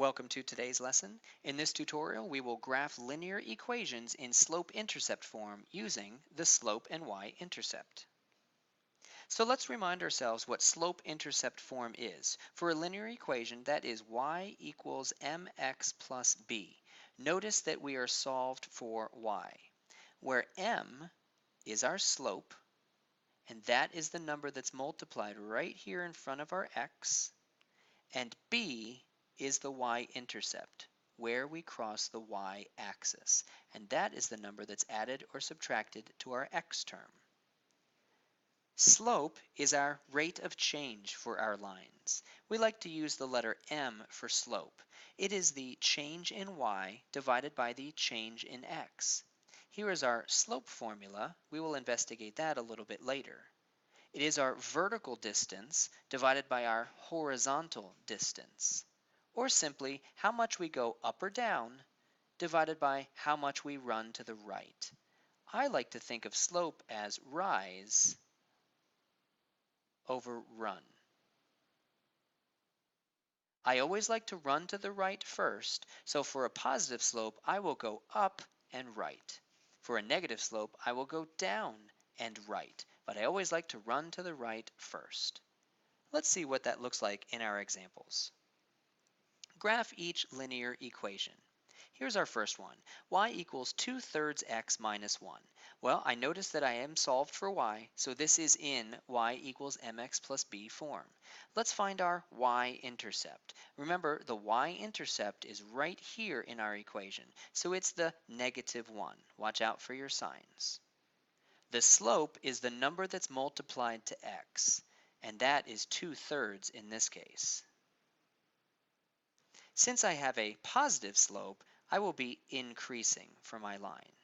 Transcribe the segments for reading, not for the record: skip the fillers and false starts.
Welcome to today's lesson. In this tutorial, we will graph linear equations in slope-intercept form using the slope and y-intercept. So let's remind ourselves what slope-intercept form is. For a linear equation, that is y equals mx plus b. Notice that we are solved for y, where m is our slope, and that is the number that's multiplied right here in front of our x, and b is the y-intercept, where we cross the y-axis, and that is the number that's added or subtracted to our x term. Slope is our rate of change for our lines. We like to use the letter m for slope. It is the change in y divided by the change in x. Here is our slope formula. We will investigate that a little bit later. It is our vertical distance divided by our horizontal distance, or simply how much we go up or down divided by how much we run to the right. I like to think of slope as rise over run. I always like to run to the right first, so for a positive slope, I will go up and right. For a negative slope, I will go down and right, but I always like to run to the right first. Let's see what that looks like in our examples. Graph each linear equation. Here's our first one. Y equals 2/3 x minus 1. Well, I notice that I am solved for y, so this is in y equals mx plus b form. Let's find our y-intercept. Remember, the y-intercept is right here in our equation, so it's the -1. Watch out for your signs. The slope is the number that's multiplied to x, and that is 2/3 in this case. Since I have a positive slope, I will be increasing for my line.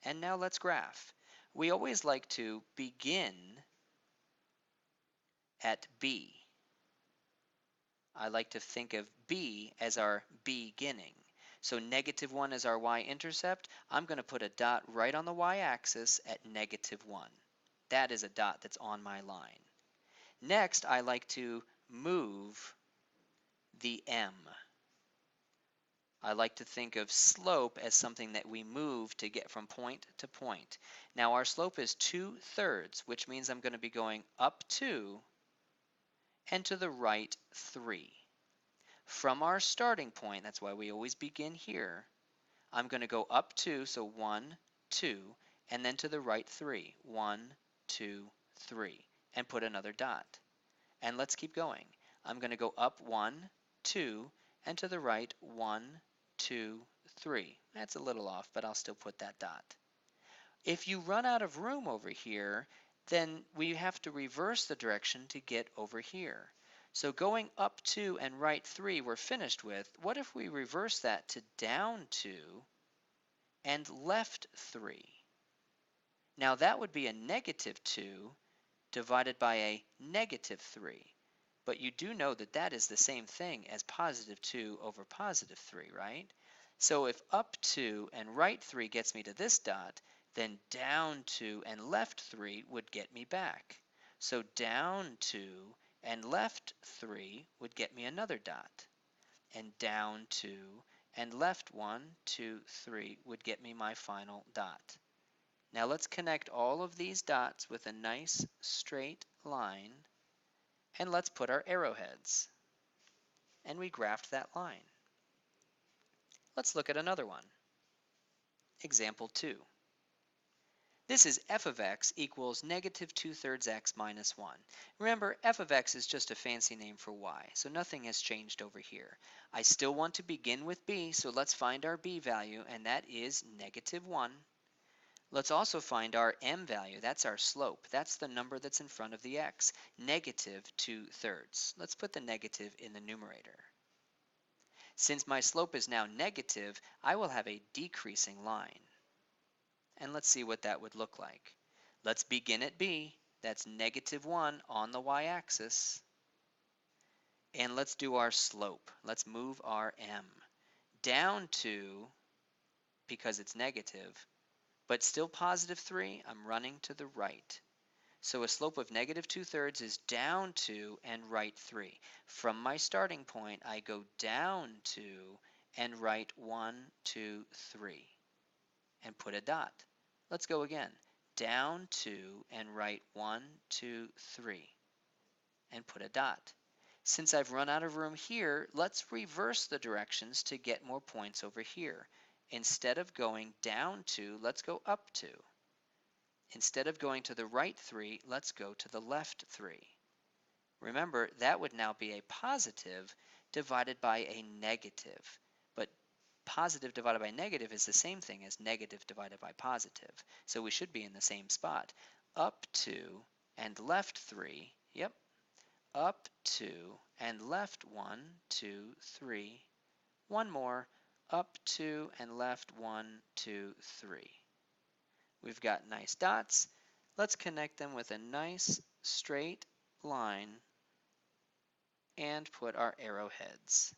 And now let's graph. We always like to begin at b. I like to think of b as our beginning. So -1 is our y-intercept. I'm going to put a dot right on the y-axis at -1. That is a dot that's on my line. Next, I like to move the m. I like to think of slope as something that we move to get from point to point. Now our slope is 2/3, which means I'm going to be going up 2 and to the right 3. From our starting point, that's why we always begin here, I'm going to go up 2, so 1, 2, and then to the right 3. 1, 2, 3, and put another dot. And let's keep going. I'm going to go up 1, 2, and to the right 1, 2, 3. That's a little off, but I'll still put that dot. If you run out of room over here, then we have to reverse the direction to get over here. So going up 2 and right 3 we're finished with. What if we reverse that to down 2 and left 3? Now that would be a -2 divided by a -3. But you do know that that is the same thing as +2 over +3, right? So if up 2 and right 3 gets me to this dot, then down 2 and left 3 would get me back. So down 2 and left 3 would get me another dot. And down 2 and left 1, 2, 3 would get me my final dot. Now let's connect all of these dots with a nice straight line. And let's put our arrowheads. And we graphed that line. Let's look at another one. Example 2. This is f of x equals -2/3 x minus 1. Remember, f of x is just a fancy name for y, so nothing has changed over here. I still want to begin with b, so let's find our b value, and that is -1. Let's also find our m value. That's our slope. That's the number that's in front of the x, -2/3. Let's put the negative in the numerator. Since my slope is now negative, I will have a decreasing line. And let's see what that would look like. Let's begin at b. That's -1 on the y-axis. And let's do our slope. Let's move our m. Down 2, because it's negative, but still +3, I'm running to the right. So a slope of negative 2/3 is down 2 and right 3. From my starting point, I go down 2 and right 1, 2, 3, and put a dot. Let's go again. Down 2 and right 1, 2, 3, and put a dot. Since I've run out of room here, let's reverse the directions to get more points over here. Instead of going down 2, let's go up 2. Instead of going to the right 3, let's go to the left 3. Remember, that would now be a positive divided by a negative. But positive divided by negative is the same thing as negative divided by positive. So we should be in the same spot. Up 2 and left 3. Yep. Up 2 and left 1, 2, 3. One more. Up 2 and left 1, 2, 3. We've got nice dots. Let's connect them with a nice straight line and put our arrowheads.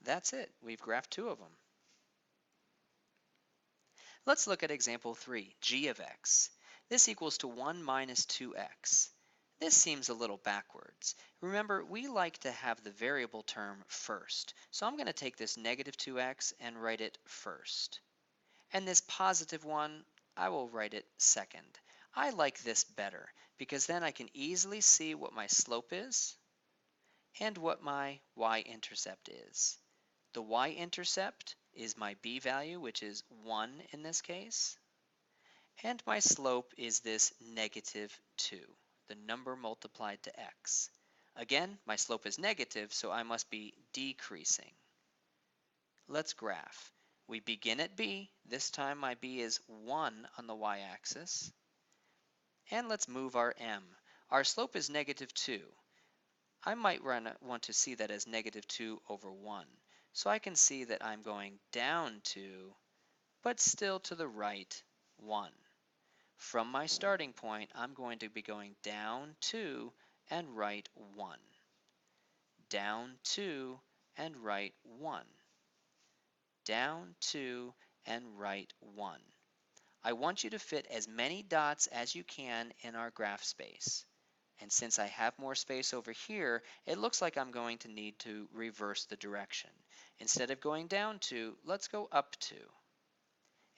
That's it. We've graphed 2 of them. Let's look at example 3, g of x. This equals to 1 minus 2x. This seems a little backwards. Remember, we like to have the variable term first. So I'm going to take this negative 2x and write it first. And this positive 1, I will write it second. I like this better because then I can easily see what my slope is and what my y-intercept is. The y-intercept is my b value, which is 1 in this case. And my slope is this negative 2, the number multiplied to x. Again, my slope is negative, so I must be decreasing. Let's graph. We begin at b. This time my b is 1 on the y-axis. And let's move our m. Our slope is negative 2. I might want to see that as negative 2 over 1. So I can see that I'm going down 2, but still to the right 1. From my starting point, I'm going to be going down 2 and right 1. Down 2 and right 1. Down 2 and right 1. I want you to fit as many dots as you can in our graph space. And since I have more space over here, it looks like I'm going to need to reverse the direction. Instead of going down 2, let's go up 2.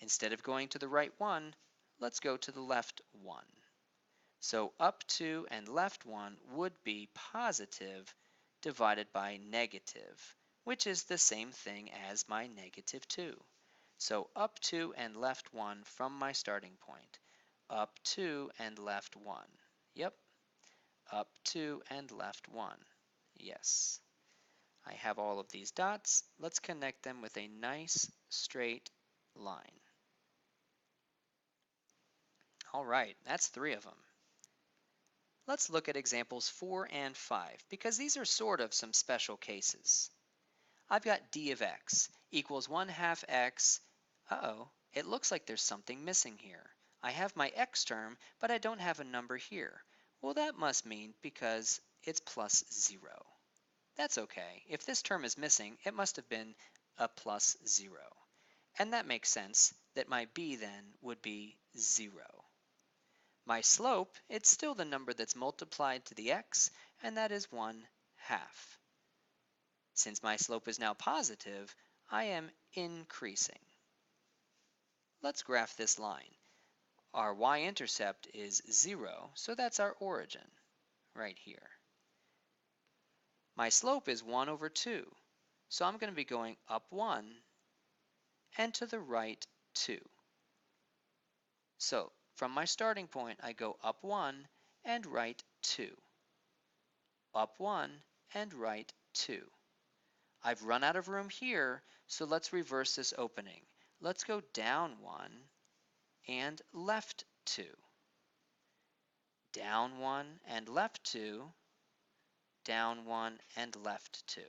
Instead of going to the right 1, let's go to the left 1. So up 2 and left 1 would be positive divided by negative, which is the same thing as my negative 2. So up 2 and left 1 from my starting point. Up 2 and left 1. Yep. Up 2 and left 1. Yes. I have all of these dots. Let's connect them with a nice straight line. All right, that's 3 of them. Let's look at examples 4 and 5 because these are sort of some special cases. I've got d of x equals 1/2 x. Uh-oh, it looks like there's something missing here. I have my x term, but I don't have a number here. Well, that must mean because it's plus 0. That's okay. If this term is missing, it must have been a plus 0. And that makes sense that my b then would be 0. My slope, it's still the number that's multiplied to the x, and that is 1/2. Since my slope is now positive, I am increasing. Let's graph this line. Our y-intercept is 0, so that's our origin right here. My slope is 1 over 2, so I'm going to be going up 1 and to the right 2. So from my starting point, I go up 1 and right 2. Up 1 and right 2. I've run out of room here, so let's reverse this opening. Let's go down 1 and left 2. Down 1 and left 2. Down 1 and left 2.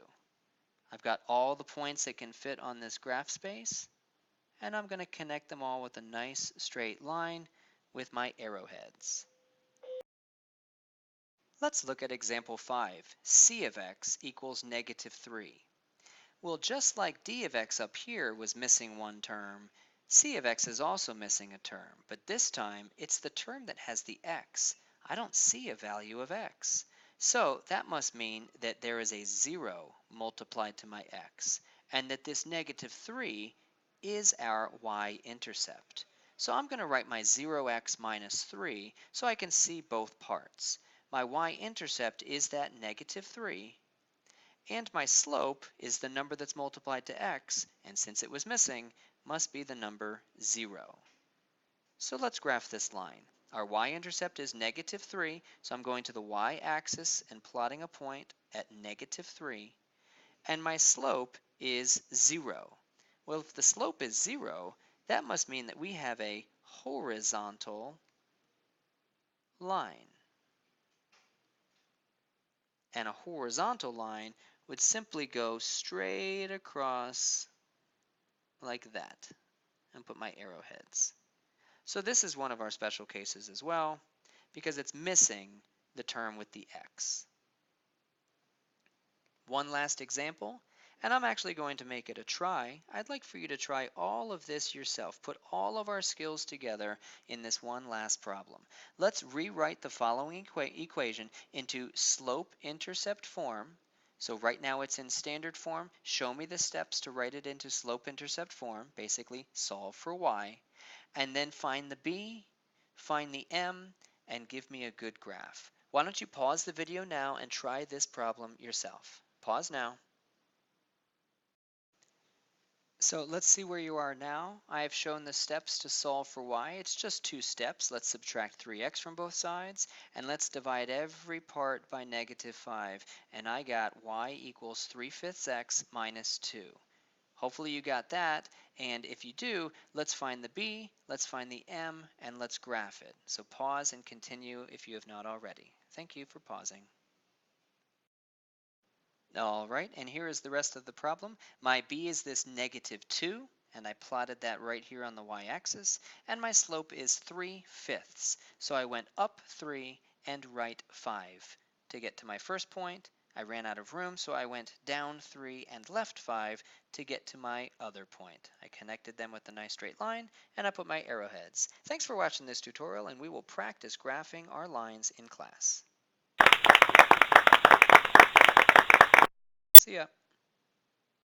I've got all the points that can fit on this graph space, and I'm going to connect them all with a nice straight line with my arrowheads. Let's look at example 5. C of x equals negative 3. Well, just like d of x up here was missing one term, C of x is also missing a term, but this time it's the term that has the x. I don't see a value of x. So that must mean that there is a 0 multiplied to my x, and that this negative 3 is our y-intercept. So I'm going to write my 0x minus 3 so I can see both parts. My y-intercept is that negative 3, and my slope is the number that's multiplied to x, and since it was missing, must be the number 0. So let's graph this line. Our y-intercept is negative 3, so I'm going to the y-axis and plotting a point at negative 3. And my slope is 0. Well, if the slope is 0, that must mean that we have a horizontal line. And a horizontal line would simply go straight across like that and put my arrowheads. So this is one of our special cases as well because it's missing the term with the x. One last example, and I'm actually going to make it a try. I'd like for you to try all of this yourself. Put all of our skills together in this one last problem. Let's rewrite the following equation into slope-intercept form. So right now it's in standard form. Show me the steps to write it into slope-intercept form. Basically, solve for y. And then find the b, find the m, and give me a good graph. Why don't you pause the video now and try this problem yourself. Pause now. So let's see where you are now. I have shown the steps to solve for y. It's just 2 steps. Let's subtract 3x from both sides, and let's divide every part by negative 5. And I got y equals 3/5 x minus 2. Hopefully you got that, and if you do, let's find the b, let's find the m, and let's graph it. So pause and continue if you have not already. Thank you for pausing. All right, and here is the rest of the problem. My b is this negative 2, and I plotted that right here on the y-axis, and my slope is 3/5. So I went up 3 and right 5. To get to my first point, I ran out of room, so I went down 3 and left 5 to get to my other point. I connected them with a nice straight line, and I put my arrowheads. Thanks for watching this tutorial, and we will practice graphing our lines in class. See ya.